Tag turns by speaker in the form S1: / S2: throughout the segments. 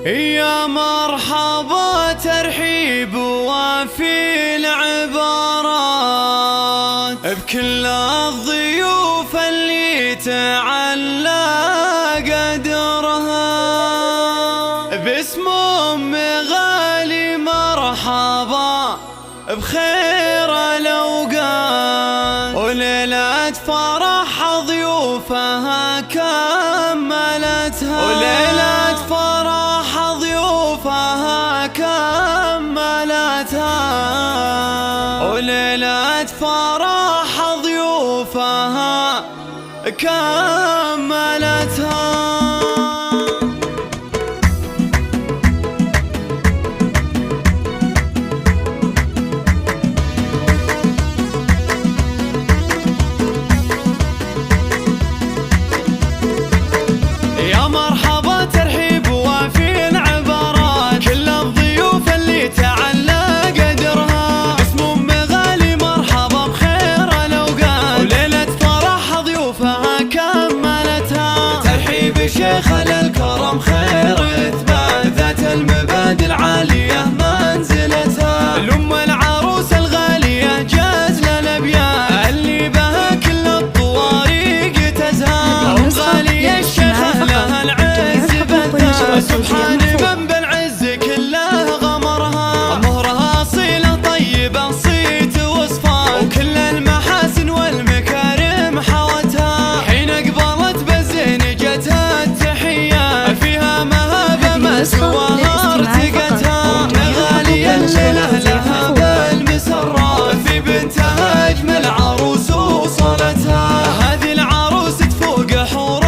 S1: يا مرحبا ترحيب وفي العبارات بكل الضيوف اللي تعلى قدرها باسم أم غالي. مرحبا بخير الأوقات وليلة فرح ضيوفها كملتها، وليلة فرح ضيوفها كملتها، وليلة فرح ضيوفها كملتها. يا مرحبا ترحيب وفي العبارات كل الضيوف اللي تعلى قدرها باسم أم غالي. مرحبا بخير الأوقات وليلة فرح ضيوفها كملتها. ترحيب شيخ الكرم خير إثبات ذات المبادئ العالية منزلتها. الأم العروس الغالية جازل الأبيات اللي بها كل الطوارق تزهى. أم غالية الشيخ لها العز بثها سبحان من بالعز كله غمرها. مهرها أصيلة طيبة صيت وصفات وكل المحاسن والمكارم حوتها. حين قبلت بالزين جتها التحيات فيها مهابة ما سواها ارتقتها. غالية الليلة لها بالمسرات في بنتها أجمل عروس وصلتها. هذه العروس تفوق حور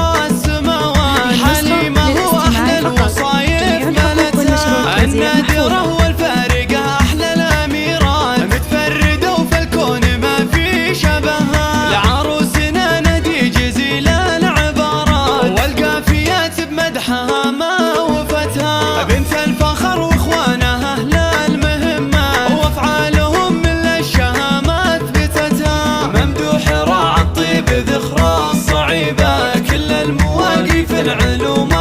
S1: النادرة والفارقة أحلى الأميرات متفردة وفي الكون ما في شبهها. لعروسنا ندي جزيل العبارات والقافيات بمدحها ما وفتها. بنت الفخر واخوانها أهل المهمات وأفعالهم من الشهامات ثبتتها. ممدوح راعى الطيب ذخرى الصعيبة كل المواقف العلوم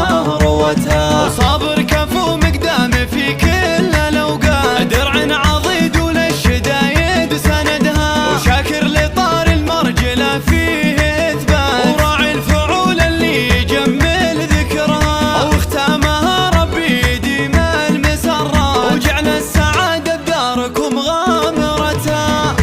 S1: روتها. وصابر كفو مقدام في كل الأوقات درع عضيد وللشدايد سندها. وشاكر لطار المرجلة فيه إثبات وراعي الفعول اللي يجمل ذكرها. واختامها ربي يديم المسرات وجعل السعادة بداركم غامرتها.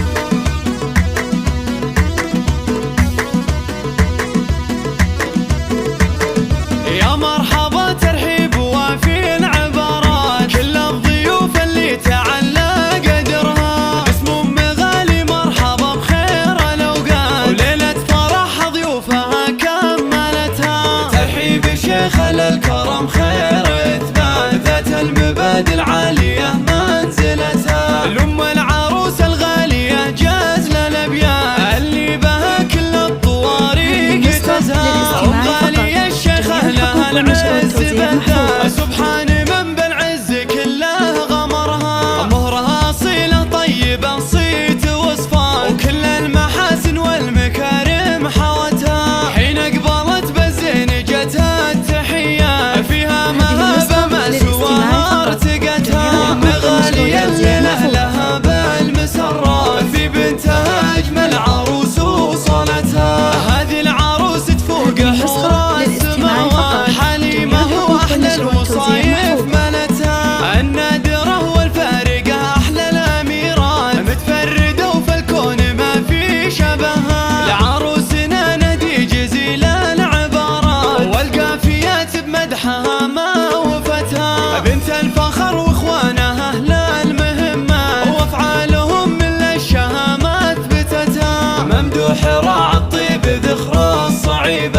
S1: يا مرحبا ترحيب وفي العبارات كل الضيوف اللي تعلى قدرها باسم أم غالي. مرحبا بخير الأوقات وليلة فرح ضيوفها كملتها. ترحيب شيخ الكرم خير إثبات ذات المبادئ العالية منزلتها. الأم العروس الغالية جازل الأبيات اللي بها كل الطوارق تزهى. أم غالية الشيخ لها العز بثها سبحان من بالعز كله غمرها. مهرها أصيلة طيبة صيت وصفات وكل المحاسن والمكارم حوتها. حين قبلت بالزين جتها التحيات فيها مهابة ما سواها ارتقتها. غالية الليلة لها بالمسرات في بنتها أجمل عروس وصلتها. هذه العروس تفوق حور السماوات حليمة وأحلى الوصايف ملتها. النادرة والفارقة أحلى الأميرات متفردة وفي الكون ما في شبهها. لعروسنا ندي جزيل العبارات والقافيات بمدحها ما وفتها. بنت الفخر واخوانها أهل المهمات وأفعالهم من الشهامات ثبتتها. ممدوح راعى الطيب ذخرى الصعيب